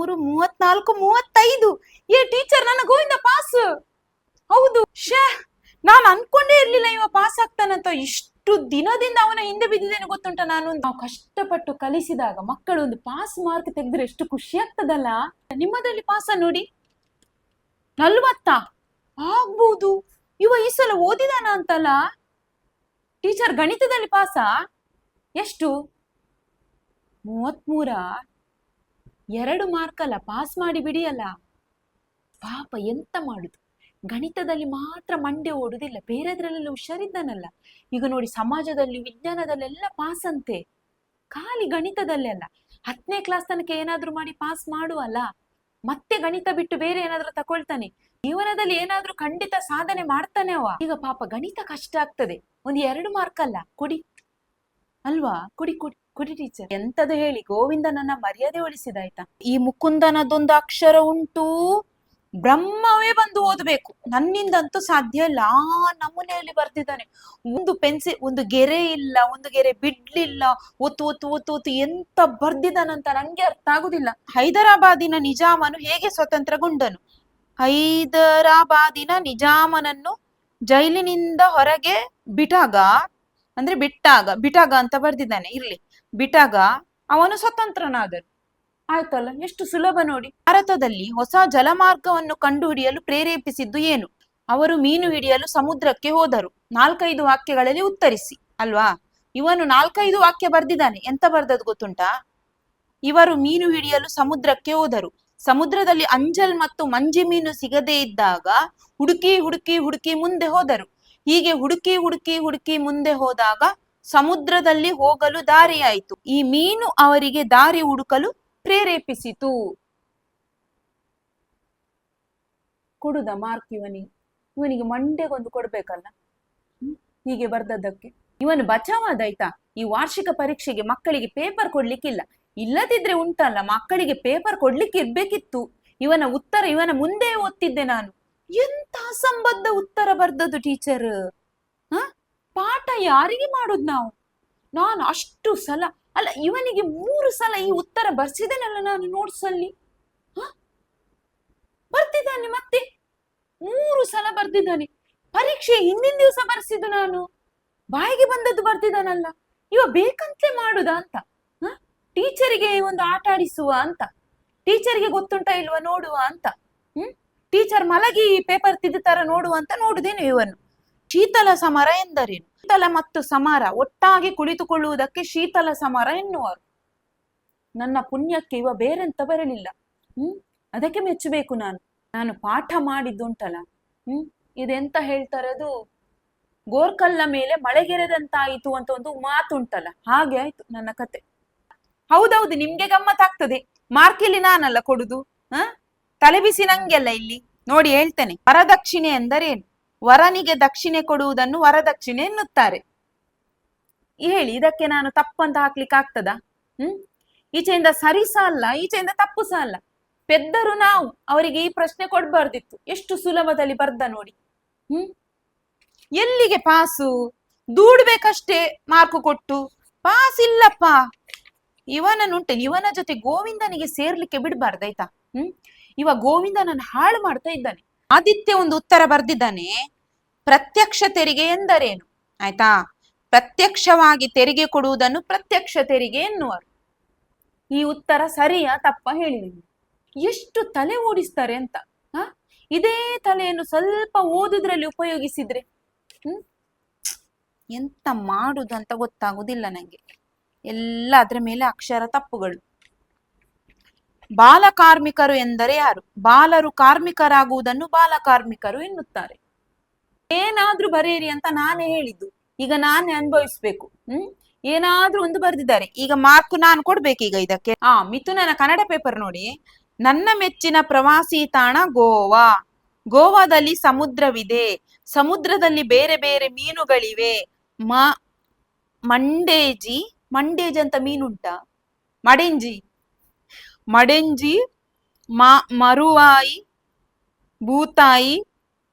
34, 35. ಏ ಟೀಚರ್, ನನ್ನ ಗೋವಿಂದ ಪಾಸ್. ಹೌದು. ನಾನು ಅನ್ಕೊಂಡೇ ಇರ್ಲಿಲ್ಲ ಇವ ಪಾಸ್ ಆಗ್ತಾನಂತ. ಇಷ್ಟು ದಿನದಿಂದ ಅವನ ಹಿಂದೆ ಬಿದ್ದಿದ್ದೇನೆ ಗೊತ್ತುಂಟ ನಾನು. ನಾವು ಕಷ್ಟಪಟ್ಟು ಕಲಿಸಿದಾಗ ಮಕ್ಕಳು ಒಂದು ಪಾಸ್ ಮಾರ್ಕ್ ತೆಗೆದ್ರೆ ಎಷ್ಟು ಖುಷಿ ಆಗ್ತದಲ್ಲ. ನಿಮ್ಮದಲ್ಲಿ ಪಾಸ ನೋಡಿ 40 ಆಗ್ಬಹುದು. ಇವ ಈ ಸಲ ಓದಿದಾನ ಅಂತಲ್ಲ. ಟೀಚರ್, ಗಣಿತದಲ್ಲಿ ಪಾಸ ಎಷ್ಟು? 33. 2 ಮಾರ್ಕ್ ಅಲ್ಲ, ಪಾಸ್ ಮಾಡಿ ಬಿಡಿಯಲ್ಲ. ಪಾಪ, ಎಂತ ಮಾಡುದು. ಗಣಿತದಲ್ಲಿ ಮಾತ್ರ ಮಂಡೆ ಓಡುದಿಲ್ಲ, ಬೇರೆದ್ರಲ್ಲೆಲ್ಲ ಹುಷಾರಿದ್ದಾನಲ್ಲ. ಈಗ ನೋಡಿ, ಸಮಾಜದಲ್ಲಿ ವಿಜ್ಞಾನದಲ್ಲೆಲ್ಲ ಪಾಸ್ ಅಂತೆ, ಖಾಲಿ ಗಣಿತದಲ್ಲೆಲ್ಲ. 10ನೇ ಕ್ಲಾಸ್ ತನಕ ಏನಾದ್ರೂ ಮಾಡಿ ಪಾಸ್ ಮಾಡುವಲ್ಲ, ಮತ್ತೆ ಗಣಿತ ಬಿಟ್ಟು ಬೇರೆ ಏನಾದ್ರೂ ತಕೊಳ್ತಾನೆ. ಜೀವನದಲ್ಲಿ ಏನಾದ್ರೂ ಖಂಡಿತ ಸಾಧನೆ ಮಾಡ್ತಾನೆ ಅವ. ಈಗ ಪಾಪ ಗಣಿತ ಕಷ್ಟ ಆಗ್ತದೆ, 2 ಮಾರ್ಕ್ ಅಲ್ಲ, ಕೊಡಿ ಅಲ್ವಾ? ಕೊಡಿ ಕೊಡಿ ಕೊಡಿ ಟೀಚರ್. ಎಂತದು ಹೇಳಿ, ಗೋವಿಂದ ನನ್ನ ಮರ್ಯಾದೆ ಉಳಿಸಿದಾಯ್ತಾ. ಈ ಮುಕುಂದನದೊಂದು ಅಕ್ಷರ ಉಂಟು, ಬ್ರಹ್ಮವೇ ಬಂದು ಓದಬೇಕು. ನನ್ನಿಂದಂತೂ ಸಾಧ್ಯ ಇಲ್ಲ. ನಮೂನೆಯಲ್ಲಿ ಬರ್ತಿದ್ದಾನೆ. ಒಂದು ಪೆನ್ಸಿಲ್, ಒಂದು ಗೆರೆ ಇಲ್ಲ, ಒಂದು ಗೆರೆ ಬಿಡ್ಲಿಲ್ಲ. ಒತ್ತು ಒತ್ತು ಒತ್ತು ಒತ್ತು ಎಂತ ಬರ್ದಿದ್ದಾನಂತ ನಂಗೆ ಅರ್ಥ ಆಗುದಿಲ್ಲ. ಹೈದರಾಬಾದಿನ ನಿಜಾಮನು ಹೇಗೆ ಸ್ವತಂತ್ರಗೊಂಡನು? ಹೈದರಾಬಾದಿನ ನಿಜಾಮನನ್ನು ಜೈಲಿನಿಂದ ಹೊರಗೆ ಬಿಟ್ಟಾಗ ಅಂತ ಬರ್ದಿದ್ದಾನೆ. ಇರ್ಲಿ, ಬಿಟ್ಟಾಗ ಅವನು ಸ್ವತಂತ್ರನಾದನು. ಆಯ್ತಲ್ಲ, ಎಷ್ಟು ಸುಲಭ ನೋಡಿ. ಭಾರತದಲ್ಲಿ ಹೊಸ ಜಲಮಾರ್ಗವನ್ನು ಕಂಡುಹಿಡಿಯಲು ಪ್ರೇರೇಪಿಸಿದ್ದು ಏನು? ಅವರು ಮೀನು ಹಿಡಿಯಲು ಸಮುದ್ರಕ್ಕೆ ಹೋದರು. 4-5 ವಾಕ್ಯಗಳಲ್ಲಿ ಉತ್ತರಿಸಿ ಅಲ್ವಾ. ಇವನು 4-5 ವಾಕ್ಯ ಬರ್ದಿದ್ದಾನೆ. ಎಂತ ಬರ್ದದ್ದು ಗೊತ್ತುಂಟಾ? ಇವರು ಮೀನು ಹಿಡಿಯಲು ಸಮುದ್ರಕ್ಕೆ ಹೋದರು. ಸಮುದ್ರದಲ್ಲಿ ಅಂಜಲ್ ಮತ್ತು ಮಂಜಿ ಮೀನು ಸಿಗದೇ ಇದ್ದಾಗ ಹುಡುಕಿ ಹುಡುಕಿ ಹುಡುಕಿ ಮುಂದೆ ಹೋದರು. ಹೀಗೆ ಹುಡುಕಿ ಹುಡುಕಿ ಹುಡುಕಿ ಮುಂದೆ ಹೋದಾಗ ಸಮುದ್ರದಲ್ಲಿ ಹೋಗಲು ದಾರಿಯಾಯಿತು. ಈ ಮೀನು ಅವರಿಗೆ ದಾರಿ ಹುಡುಕಲು ಪ್ರೇರೇಪಿಸಿತು. ಕೊಡುದ ಮಾರ್ಕ್ ಇವನಿಗೆ ಮಂಡೆಗೊಂದು ಕೊಡ್ಬೇಕಲ್ಲ, ಹೀಗೆ ಬರ್ದದ್ದಕ್ಕೆ. ಇವನು ಬಚಾವಾದಾಯ್ತಾ. ಈ ವಾರ್ಷಿಕ ಪರೀಕ್ಷೆಗೆ ಮಕ್ಕಳಿಗೆ ಪೇಪರ್ ಕೊಡ್ಲಿಕ್ಕಿಲ್ಲ. ಇಲ್ಲದಿದ್ರೆ ಉಂಟಲ್ಲ, ಮಕ್ಕಳಿಗೆ ಪೇಪರ್ ಕೊಡ್ಲಿಕ್ಕೆ ಇರ್ಬೇಕಿತ್ತು. ಇವನ ಉತ್ತರ ಇವನ ಮುಂದೆ ಓದ್ತಿದ್ದೆ ನಾನು. ಎಂತ ಅಸಂಬದ್ಧ ಉತ್ತರ ಬರ್ದದ್ದು ಟೀಚರ್. ಪಾಠ ಯಾರಿಗೆ ಮಾಡುದು ನಾವು? ನಾನು ಅಷ್ಟು ಸಲ ಅಲ್ಲ, ಇವನಿಗೆ 3 ಸಲ ಈ ಉತ್ತರ ಬರ್ಸಿದ್ದೇನಲ್ಲ ನಾನು ನೋಟ್ಸ್ ಅಲ್ಲಿ. ಬರ್ತಿದ್ದಾನೆ, ಮತ್ತೆ 3 ಸಲ ಬರ್ದಿದ್ದಾನೆ. ಪರೀಕ್ಷೆ ಹಿಂದಿನ ದಿವಸ ಬರ್ಸಿದ್ದು ನಾನು. ಬಾಯಿಗೆ ಬಂದದ್ದು ಬರ್ತಿದ್ದಾನಲ್ಲ. ಇವ ಬೇಕಂತಲೇ ಮಾಡುದ ಅಂತ? ಟೀಚರಿಗೆ ಒಂದು ಆಟ ಆಡಿಸುವ ಅಂತ? ಟೀಚರಿಗೆ ಗೊತ್ತುಂಟ ಇಲ್ವಾ ನೋಡುವ ಅಂತ? ಟೀಚರ್ ಮಲಗಿ ಪೇಪರ್ ತಿದ್ದುತ್ತಾರ ನೋಡುವ ಅಂತ ನೋಡುದೇನು ಇವನು? ಶೀತಲ ಸಮರ ಎಂದರೇನು? ಶೀತಲ ಮತ್ತು ಸಮರ ಒಟ್ಟಾಗಿ ಕುಳಿತುಕೊಳ್ಳುವುದಕ್ಕೆ ಶೀತಲ ಸಮರ ಎನ್ನುವರು. ನನ್ನ ಪುಣ್ಯಕ್ಕೆ ಇವ ಬೇರೆಂತ ಬರಲಿಲ್ಲ. ಅದಕ್ಕೆ ಮೆಚ್ಚಬೇಕು ನಾನು ಪಾಠ ಮಾಡಿದ್ದುಂಟಲ್ಲ. ಇದೆಂತ ಹೇಳ್ತಾರದು, ಗೋರ್ಕಲ್ಲ ಮೇಲೆ ಮಳೆಗೆರೆದಂತಾಯಿತು ಅಂತ ಒಂದು ಮಾತುಂಟಲ್ಲ, ಹಾಗೆ ಆಯ್ತು ನನ್ನ ಕತೆ. ಹೌದೌದು, ನಿಮ್ಗೆ ಗಮ್ಮತ್ತಾಗ್ತದೆ. ಮಾರ್ಕ್ ಇಲ್ಲಿ ನಾನಲ್ಲ ಕೊಡುದು. ತಲೆ ಬಿಸಿ ನಂಗೆಲ್ಲ ಇಲ್ಲಿ. ನೋಡಿ ಹೇಳ್ತೇನೆ. ವರದಕ್ಷಿಣೆ ಎಂದರೇನು? ವರನಿಗೆ ದಕ್ಷಿಣೆ ಕೊಡುವುದನ್ನು ವರದಕ್ಷಿಣೆ ಎನ್ನುತ್ತಾರೆ. ಹೇಳಿ, ಇದಕ್ಕೆ ನಾನು ತಪ್ಪಂತ ಹಾಕ್ಲಿಕ್ಕೆ ಆಗ್ತದ? ಈಚೆಯಿಂದ ಸರಿ ಸಹ ಅಲ್ಲ, ಈಚೆಯಿಂದ ತಪ್ಪು ಸಹ ಅಲ್ಲ. ಪೆದ್ದರು ನಾವು, ಅವರಿಗೆ ಈ ಪ್ರಶ್ನೆ ಕೊಡ್ಬಾರ್ದಿತ್ತು. ಎಷ್ಟು ಸುಲಭದಲ್ಲಿ ಬರ್ದ ನೋಡಿ. ಎಲ್ಲಿಗೆ ಪಾಸು? ದೂಡ್ಬೇಕಷ್ಟೇ ಮಾರ್ಕು ಕೊಟ್ಟು. ಪಾಸ್ ಇಲ್ಲಪ್ಪ. ಇವನ ಜೊತೆ ಗೋವಿಂದನಿಗೆ ಸೇರ್ಲಿಕ್ಕೆ ಬಿಡ್ಬಾರ್ದಾಯ್ತಾ. ಇವ ಗೋವಿಂದನನ್ನು ಹಾಳು ಮಾಡ್ತಾ ಇದ್ದಾನೆ. ಆದಿತ್ಯ ಒಂದು ಉತ್ತರ ಬರ್ದಿದ್ದಾನೆ. ಪ್ರತ್ಯಕ್ಷ ತೆರಿಗೆ ಎಂದರೇನು? ಆಯ್ತಾ? ಪ್ರತ್ಯಕ್ಷವಾಗಿ ತೆರಿಗೆ ಕೊಡುವುದನ್ನು ಪ್ರತ್ಯಕ್ಷ ತೆರಿಗೆ ಎನ್ನುವರು. ಈ ಉತ್ತರ ಸರಿಯಾ ತಪ್ಪ ಹೇಳಿ. ಎಷ್ಟು ತಲೆ ಓಡಿಸ್ತಾರೆ ಅಂತ. ಇದೇ ತಲೆಯನ್ನು ಸ್ವಲ್ಪ ಓದುದ್ರಲ್ಲಿ ಉಪಯೋಗಿಸಿದ್ರೆ ಎಂತ ಮಾಡುದಂತ ಗೊತ್ತಾಗುದಿಲ್ಲ ನಂಗೆ. ಎಲ್ಲ ಅದ್ರ ಮೇಲೆ ಅಕ್ಷರ ತಪ್ಪುಗಳು. ಬಾಲ ಕಾರ್ಮಿಕರು ಎಂದರೆ ಯಾರು? ಬಾಲರು ಕಾರ್ಮಿಕರಾಗುವುದನ್ನು ಬಾಲ ಕಾರ್ಮಿಕರು ಎನ್ನುತ್ತಾರೆ. ಏನಾದ್ರೂ ಬರೆಯಿರಿ ಅಂತ ನಾನೇ ಹೇಳಿದ್ದು, ಈಗ ನಾನೇ ಅನುಭವಿಸ್ಬೇಕು. ಏನಾದ್ರೂ ಒಂದು ಬರ್ದಿದ್ದಾರೆ, ಈಗ ಮಾರ್ಕ್ ನಾನು ಕೊಡ್ಬೇಕು ಈಗ ಇದಕ್ಕೆ. ಮಿಥುನನ ಕನ್ನಡ ಪೇಪರ್ ನೋಡಿ. ನನ್ನ ಮೆಚ್ಚಿನ ಪ್ರವಾಸಿ ತಾಣ ಗೋವಾ. ಗೋವಾದಲ್ಲಿ ಸಮುದ್ರವಿದೆ. ಸಮುದ್ರದಲ್ಲಿ ಬೇರೆ ಬೇರೆ ಮೀನುಗಳಿವೆ. ಮಂಡೇಜಿ ಅಂತ ಮೀನುಂಟ? ಮಡೆಂಜಿ, ಮರುವಾಯಿ, ಬೂತಾಯಿ,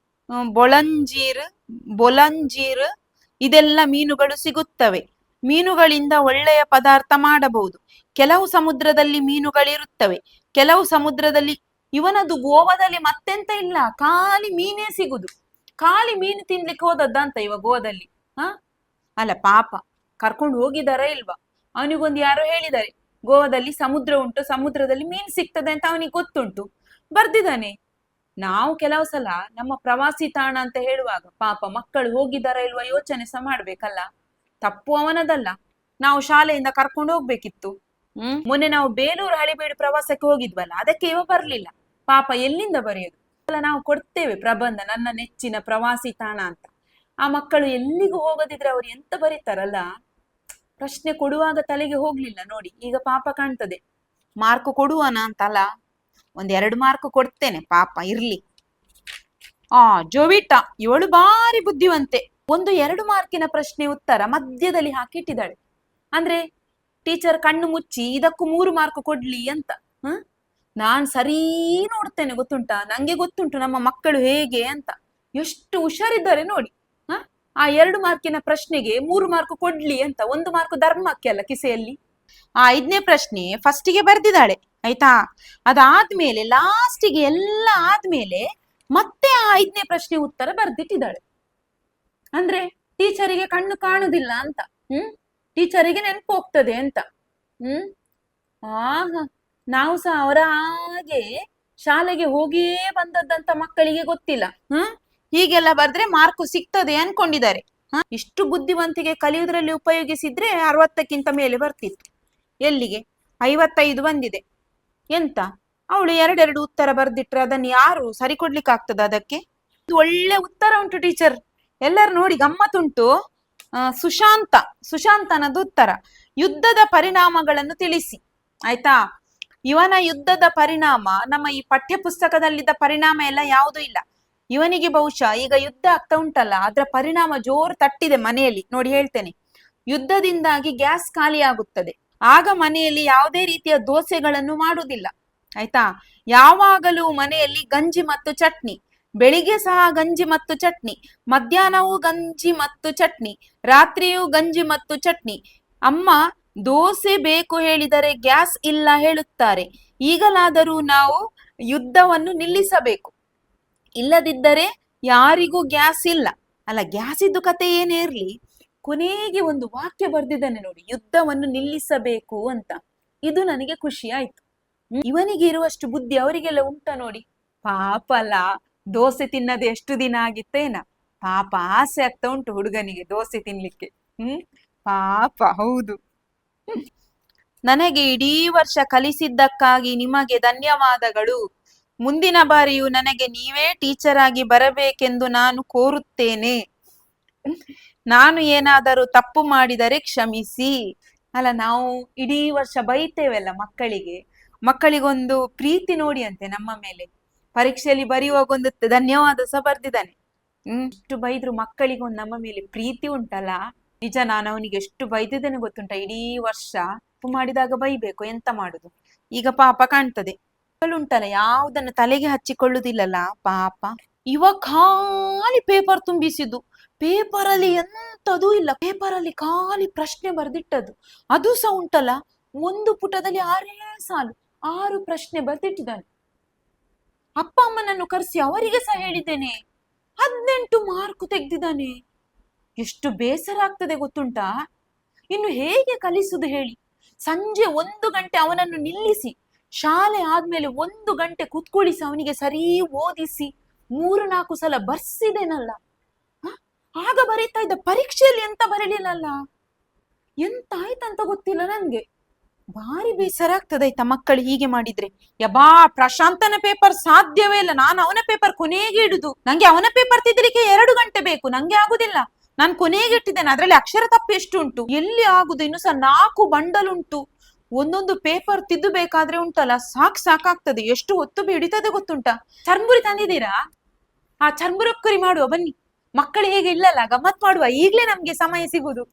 ಬೊಲಂಜೀರ್ ಇದೆಲ್ಲ ಮೀನುಗಳು ಸಿಗುತ್ತವೆ. ಮೀನುಗಳಿಂದ ಒಳ್ಳೆಯ ಪದಾರ್ಥ ಮಾಡಬಹುದು. ಕೆಲವು ಸಮುದ್ರದಲ್ಲಿ ಮೀನುಗಳಿರುತ್ತವೆ, ಕೆಲವು ಸಮುದ್ರದಲ್ಲಿ, ಇವನದು ಗೋವಾದಲ್ಲಿ ಮತ್ತೆಂತ ಇಲ್ಲ, ಖಾಲಿ ಮೀನೇ ಸಿಗುದು. ಖಾಲಿ ಮೀನು ತಿನ್ಲಿಕ್ಕೆ ಹೋದದ್ದಂತ ಇವ ಗೋವಾದಲ್ಲಿ. ಹ ಅಲ್ಲ ಪಾಪ, ಕರ್ಕೊಂಡು ಹೋಗಿದಾರ ಇಲ್ವಾ? ಅವನಿಗೊಂದು ಯಾರೋ ಹೇಳಿದ್ದಾರೆ, ಗೋವಾದಲ್ಲಿ ಸಮುದ್ರ ಉಂಟು, ಸಮುದ್ರದಲ್ಲಿ ಮೀನು ಸಿಗ್ತದೆ ಅಂತ ಅವನಿಗೆ ಗೊತ್ತುಂಟು, ಬರ್ದಿದ್ದಾನೆ. ನಾವು ಕೆಲವು ಸಲ ನಮ್ಮ ಪ್ರವಾಸಿ ತಾಣ ಅಂತ ಹೇಳುವಾಗ ಪಾಪ ಮಕ್ಕಳು ಹೋಗಿದಾರ ಇಲ್ವಾ ಯೋಚನೆ ಸಹ ಮಾಡ್ಬೇಕಲ್ಲ. ತಪ್ಪು ಅವನದಲ್ಲ, ನಾವು ಶಾಲೆಯಿಂದ ಕರ್ಕೊಂಡು ಹೋಗ್ಬೇಕಿತ್ತು. ಮೊನ್ನೆ ನಾವು ಬೇಲೂರು ಹಳೆಬೀಡು ಪ್ರವಾಸಕ್ಕೆ ಹೋಗಿದ್ವಲ್ಲ, ಅದಕ್ಕೆ ಇವ ಬರ್ಲಿಲ್ಲ. ಪಾಪ ಎಲ್ಲಿಂದ ಬರೆಯೋದು? ನಾವು ಕೊಡ್ತೇವೆ ಪ್ರಬಂಧ, ನನ್ನ ನೆಚ್ಚಿನ ಪ್ರವಾಸಿ ತಾಣ ಅಂತ. ಆ ಮಕ್ಕಳು ಎಲ್ಲಿಗೂ ಹೋಗದಿದ್ರೆ ಅವ್ರು ಎಂತ ಬರೀತಾರಲ್ಲ. ಪ್ರಶ್ನೆ ಕೊಡುವಾಗ ತಲೆಗೆ ಹೋಗ್ಲಿಲ್ಲ ನೋಡಿ, ಈಗ ಪಾಪ ಕಾಣ್ತದೆ. ಮಾರ್ಕ್ ಕೊಡುವನ ಅಂತಲ್ಲ, 1-2 ಮಾರ್ಕ್ ಕೊಡ್ತೇನೆ, ಪಾಪ ಇರ್ಲಿ. ಜೋವಿಟಾ ಇವಳು ಬಾರಿ ಬುದ್ಧಿವಂತೆ. 1-2 ಮಾರ್ಕಿನ ಪ್ರಶ್ನೆ ಉತ್ತರ ಮಧ್ಯದಲ್ಲಿ ಹಾಕಿಟ್ಟಿದ್ದಾಳೆ. ಅಂದ್ರೆ ಟೀಚರ್ ಕಣ್ಣು ಮುಚ್ಚಿ ಇದಕ್ಕೂ 3 ಮಾರ್ಕ್ ಕೊಡ್ಲಿ ಅಂತ. ನಾನ್ ಸರಿ ನೋಡ್ತೇನೆ, ಗೊತ್ತುಂಟಾ, ನಂಗೆ ಗೊತ್ತುಂಟು ನಮ್ಮ ಮಕ್ಕಳು ಹೇಗೆ ಅಂತ. ಎಷ್ಟು ಹುಷಾರಿದ್ದಾರೆ ನೋಡಿ. ಆ 2 ಮಾರ್ಕಿನ ಪ್ರಶ್ನೆಗೆ 3 ಮಾರ್ಕ್ ಕೊಡ್ಲಿ ಅಂತ. 1 ಮಾರ್ಕ್ ಧರ್ಮಕ್ಕೆ ಅಲ್ಲ ಕಿಸೆಯಲ್ಲಿ. 5ನೇ ಪ್ರಶ್ನೆ ಫಸ್ಟಿಗೆ ಬರ್ದಿದ್ದಾಳೆ, ಆಯ್ತಾ. ಅದಾದ್ಮೇಲೆ ಲಾಸ್ಟಿಗೆ ಎಲ್ಲ ಆದ್ಮೇಲೆ ಮತ್ತೆ ಆ 5ನೇ ಪ್ರಶ್ನೆ ಉತ್ತರ ಬರ್ದಿಟ್ಟಿದ್ದಾಳೆ. ಅಂದ್ರೆ ಟೀಚರಿಗೆ ಕಣ್ಣು ಕಾಣುದಿಲ್ಲ ಅಂತ. ಟೀಚರಿಗೆ ನೆನಪು ಹೋಗ್ತದೆ ಅಂತ. ನಾವು ಸಹ ಅವರ ಹಾಗೆ ಶಾಲೆಗೆ ಹೋಗಿಯೇ ಬಂದದ್ದಂತ ಮಕ್ಕಳಿಗೆ ಗೊತ್ತಿಲ್ಲ. ಹೀಗೆಲ್ಲ ಬರ್ದ್ರೆ ಮಾರ್ಕ್ ಸಿಗ್ತದೆ ಅನ್ಕೊಂಡಿದ್ದಾರೆ. ಇಷ್ಟು ಬುದ್ಧಿವಂತಿಗೆ ಕಲಿಯುವುದರಲ್ಲಿ ಉಪಯೋಗಿಸಿದ್ರೆ 60ಕ್ಕಿಂತ ಮೇಲೆ ಬರ್ತಿತ್ತು. ಎಲ್ಲಿಗೆ 55 ಬಂದಿದೆ. ಎಂತ ಅವಳು 2 ಉತ್ತರ ಬರ್ದಿಟ್ರೆ ಅದನ್ನ ಯಾರು ಸರಿ ಕೊಡ್ಲಿಕ್ಕೆ ಆಗ್ತದ? ಅದಕ್ಕೆ ಒಳ್ಳೆ ಉತ್ತರ ಉಂಟು ಟೀಚರ್, ಎಲ್ಲರೂ ನೋಡಿ ಗಮ್ಮತ್ತುಂಟು. ಸುಶಾಂತನದು ಉತ್ತರ, ಯುದ್ಧದ ಪರಿಣಾಮಗಳನ್ನು ತಿಳಿಸಿ. ಆಯ್ತಾ, ಇವನ ಯುದ್ಧದ ಪರಿಣಾಮ ನಮ್ಮ ಈ ಪಠ್ಯ ಪುಸ್ತಕದಲ್ಲಿದ್ದ ಪರಿಣಾಮ ಎಲ್ಲ ಯಾವುದೂ ಇಲ್ಲ. ಇವನಿಗೆ ಬಹುಶಃ ಈಗ ಯುದ್ಧ ಆಗ್ತಾ ಉಂಟಲ್ಲ, ಅದರ ಪರಿಣಾಮ ಜೋರು ತಟ್ಟಿದೆ ಮನೆಯಲ್ಲಿ. ನೋಡಿ ಹೇಳ್ತೇನೆ, ಯುದ್ಧದಿಂದಾಗಿ ಗ್ಯಾಸ್ ಖಾಲಿ ಆಗುತ್ತದೆ. ಆಗ ಮನೆಯಲ್ಲಿ ಯಾವುದೇ ರೀತಿಯ ದೋಸೆಗಳನ್ನು ಮಾಡುವುದಿಲ್ಲ. ಆಯ್ತಾ, ಯಾವಾಗಲೂ ಮನೆಯಲ್ಲಿ ಗಂಜಿ ಮತ್ತು ಚಟ್ನಿ. ಬೆಳಿಗ್ಗೆ ಸಹ ಗಂಜಿ ಮತ್ತು ಚಟ್ನಿ, ಮಧ್ಯಾಹ್ನವೂ ಗಂಜಿ ಮತ್ತು ಚಟ್ನಿ, ರಾತ್ರಿಯೂ ಗಂಜಿ ಮತ್ತು ಚಟ್ನಿ. ಅಮ್ಮ ದೋಸೆ ಬೇಕು ಹೇಳಿದರೆ ಗ್ಯಾಸ್ ಇಲ್ಲ ಹೇಳುತ್ತಾರೆ. ಈಗಲಾದರೂ ನಾವು ಯುದ್ಧವನ್ನು ನಿಲ್ಲಿಸಬೇಕು, ಇಲ್ಲದಿದ್ದರೆ ಯಾರಿಗೂ ಗ್ಯಾಸ್ ಇಲ್ಲ. ಅಲ್ಲ, ಗ್ಯಾಸ್ ಇದ್ದು ಕತೆ ಏನೇ ಇರ್ಲಿ, ಕೊನೆಗೆ ಒಂದು ವಾಕ್ಯ ಬರ್ದಿದ್ದಾನೆ ನೋಡಿ, ಯುದ್ಧವನ್ನು ನಿಲ್ಲಿಸಬೇಕು ಅಂತ. ಇದು ನನಗೆ ಖುಷಿ ಆಯ್ತು. ಇವನಿಗೆ ಇರುವಷ್ಟು ಬುದ್ಧಿ ಅವರಿಗೆಲ್ಲ ಉಂಟ ನೋಡಿ. ಪಾಪ ಅಲ್ಲ, ದೋಸೆ ತಿನ್ನದೆ ಎಷ್ಟು ದಿನ ಆಗಿತ್ತೇನ. ಪಾಪ ಆಸೆ ಆಗ್ತಾ ಉಂಟು ಹುಡುಗನಿಗೆ ದೋಸೆ ತಿನ್ಲಿಕ್ಕೆ. ಪಾಪ ಹೌದು. ನನಗೆ ಇಡೀ ವರ್ಷ ಕಲಿಸಿದ್ದಕ್ಕಾಗಿ ನಿಮಗೆ ಧನ್ಯವಾದಗಳು. ಮುಂದಿನ ಬಾರಿಯೂ ನನಗೆ ನೀವೇ ಟೀಚರ್ ಆಗಿ ಬರಬೇಕೆಂದು ನಾನು ಕೋರುತ್ತೇನೆ. ನಾನು ಏನಾದರೂ ತಪ್ಪು ಮಾಡಿದರೆ ಕ್ಷಮಿಸಿ. ಅಲ್ಲ, ನಾವು ಇಡೀ ವರ್ಷ ಬೈತೇವೆಲ್ಲ ಮಕ್ಕಳಿಗೊಂದು ಪ್ರೀತಿ ನೋಡಿ ಅಂತೆ ನಮ್ಮ ಮೇಲೆ. ಪರೀಕ್ಷೆಯಲ್ಲಿ ಬರೆಯುವಾಗೊಂದು ಧನ್ಯವಾದ ಸಹ ಬರ್ದಿದ್ದಾನೆ. ಎಷ್ಟು ಬೈದ್ರು ಮಕ್ಕಳಿಗೊಂದು ನಮ್ಮ ಮೇಲೆ ಪ್ರೀತಿ ಉಂಟಲ್ಲ. ನಿಜ, ನಾನು ಅವನಿಗೆ ಎಷ್ಟು ಬೈದಿದ್ದೇನೆ ಗೊತ್ತುಂಟ. ಇಡೀ ವರ್ಷ ತಪ್ಪು ಮಾಡಿದಾಗ ಬೈಬೇಕು, ಎಂತ ಮಾಡುದು. ಈಗ ಪಾಪ ಕಾಣ್ತದೆ. ಉಂಟಲ್ಲ, ಯಾವುದನ್ನು ತಲೆಗೆ ಹಚ್ಚಿಕೊಳ್ಳುದಿಲ್ಲಲ್ಲ ಪಾಪ. ಇವ ಖಾಲಿ ಪೇಪರ್ ತುಂಬಿಸಿದ್ದು, ಪೇಪರ್ ಅಲ್ಲಿ ಎಂತದೂ ಇಲ್ಲ. ಪೇಪರ್ ಅಲ್ಲಿ ಖಾಲಿ ಪ್ರಶ್ನೆ ಬರ್ದಿಟ್ಟದ್ದು. ಅದು ಸಹ ಉಂಟಲ್ಲ, ಒಂದು ಪುಟದಲ್ಲಿ 6 ಸಾಲು 6 ಪ್ರಶ್ನೆ ಬರ್ದಿಟ್ಟಿದ್ದಾನೆ. ಅಪ್ಪ ಅಮ್ಮನನ್ನು ಕರೆಸಿ ಅವರಿಗೆ ಸಹ ಹೇಳಿದ್ದೇನೆ, 18 ಮಾರ್ಕ್ ತೆಗ್ದಿದ್ದಾನೆ. ಎಷ್ಟು ಬೇಸರ ಆಗ್ತದೆ ಗೊತ್ತುಂಟಾ. ಇನ್ನು ಹೇಗೆ ಕಲಿಸುದು ಹೇಳಿ? ಸಂಜೆ 1 ಗಂಟೆ ಅವನನ್ನು ನಿಲ್ಲಿಸಿ, ಶಾಲೆ ಆದ್ಮೇಲೆ 1 ಗಂಟೆ ಕುತ್ಕೊಳಿಸಿ ಅವನಿಗೆ ಸರಿ ಓದಿಸಿ 3-4 ಸಲ ಬರ್ಸಿದೇನಲ್ಲ. ಆಗ ಬರೀತಾ ಇದ್ದ, ಪರೀಕ್ಷೆಯಲ್ಲಿ ಎಂತ ಬರೀಲಿಲ್ಲಲ್ಲ. ಎಂತ ಆಯ್ತಂತ ಗೊತ್ತಿಲ್ಲ ನನ್ಗೆ. ಭಾರಿ ಬೇಸರ ಆಗ್ತದೆ ಆಯ್ತಾ ಮಕ್ಕಳು ಹೀಗೆ ಮಾಡಿದ್ರೆ. ಯಬಾ, ಪ್ರಶಾಂತನ ಪೇಪರ್ ಸಾಧ್ಯವೇ ಇಲ್ಲ. ನಾನು ಅವನ ಪೇಪರ್ ಕೊನೆಗೆ ಇಡುದು. ನಂಗೆ ಅವನ ಪೇಪರ್ ತಿದ್ದಲಿಕ್ಕೆ 2 ಗಂಟೆ ಬೇಕು, ನಂಗೆ ಆಗುದಿಲ್ಲ. ನಾನು ಕೊನೆಗೆ ಇಟ್ಟಿದ್ದೇನೆ. ಅದ್ರಲ್ಲಿ ಅಕ್ಷರ ತಪ್ಪು ಎಷ್ಟು ಉಂಟು, ಎಲ್ಲಿ ಆಗುದು? ಇನ್ನು ಸಹ 4 ಬಂಡಲ್ ಉಂಟು. ಒಂದೊಂದು ಪೇಪರ್ ತಿದ್ದಬೇಕಾದ್ರೆ ಉಂಟಲ್ಲ, ಸಾಕಾಗ್ತದೆ. ಎಷ್ಟು ಹೊತ್ತು ಹಿಡಿತದೆ ಗೊತ್ತುಂಟಾ. ಚರ್ಮುರಿ ತಂದಿದ್ದೀರಾ? ಆ ಚರ್ಮುರಿ ಮಾಡುವ ಬನ್ನಿ. ಮಕ್ಕಳು ಹೇಗೆ ಇಲ್ಲಲ್ಲ, ಗಮ್ಮತ್ ಮಾಡುವ. ಈಗ್ಲೇ ನಮ್ಗೆ ಸಮಯ ಸಿಗುದು.